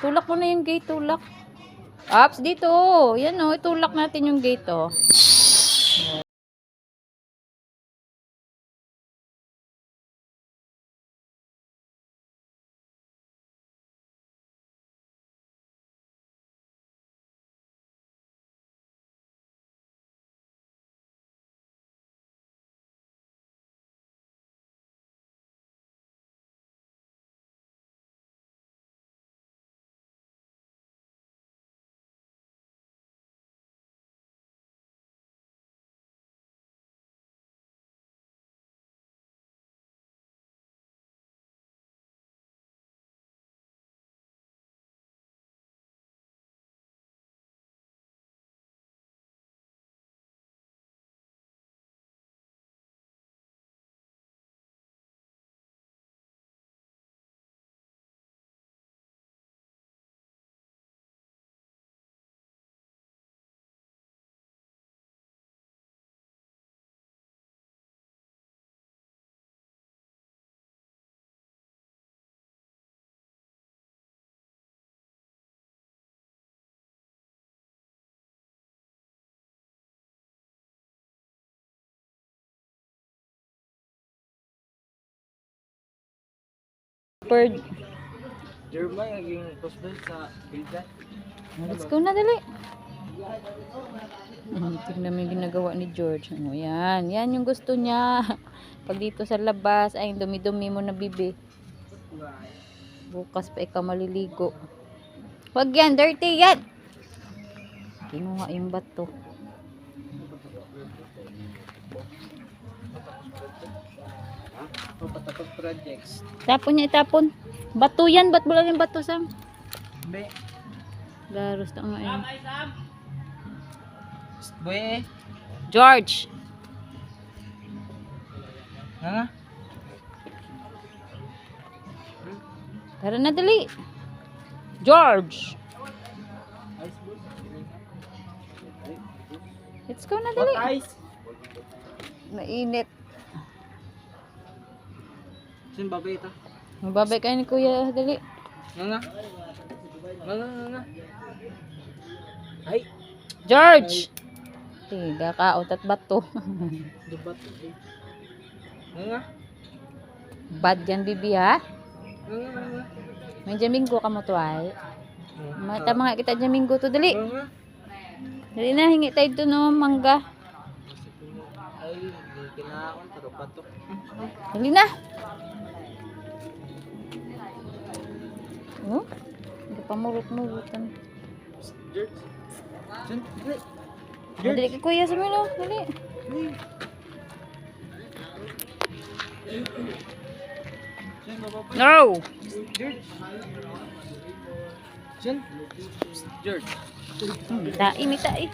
Tulak mo na yung gate, tulak. Ups, dito. Yan o, itulak natin yung gate o. Bird. Jerma yung cosplay sa Bildan. Let's go na, dali. Tingnan mo yung ginagawa ni George. O, yan. Yan yung gusto niya. Pag dito sa labas, ay, dumi-dumi mo na, bibi. Bukas pa ikaw maliligo. Wag yan, dirty yan. Kinuha yung bato. Papatakot projects. Tapon niya, itapon. Bato yan, ba't mo lang yung bato, Sam? Be. Daros na nga yun. Boy. George! Nga. Tara na, dali. George! Let's go na, dali. Ice. Mainit. Sin babay ito. Magbabay kayo ni Kuya, dali. Nga. Nga. Ay. George! Tiga ka, utat bato. Dubat. Nga. Bad yan, bibi, ha? Nga. May jaminggo ka mo to, ay. Mata mga kita jaminggo to, dali. Nga. Dali na, hingi tayo to, no, mangga. Ay, kinakon pero patok. Dali na. Oh, hindi pa murut-murutan. George. Sin. Dali kay Kuya sa milo, dali. Sin babay. No! George. Sin. George. Mitai.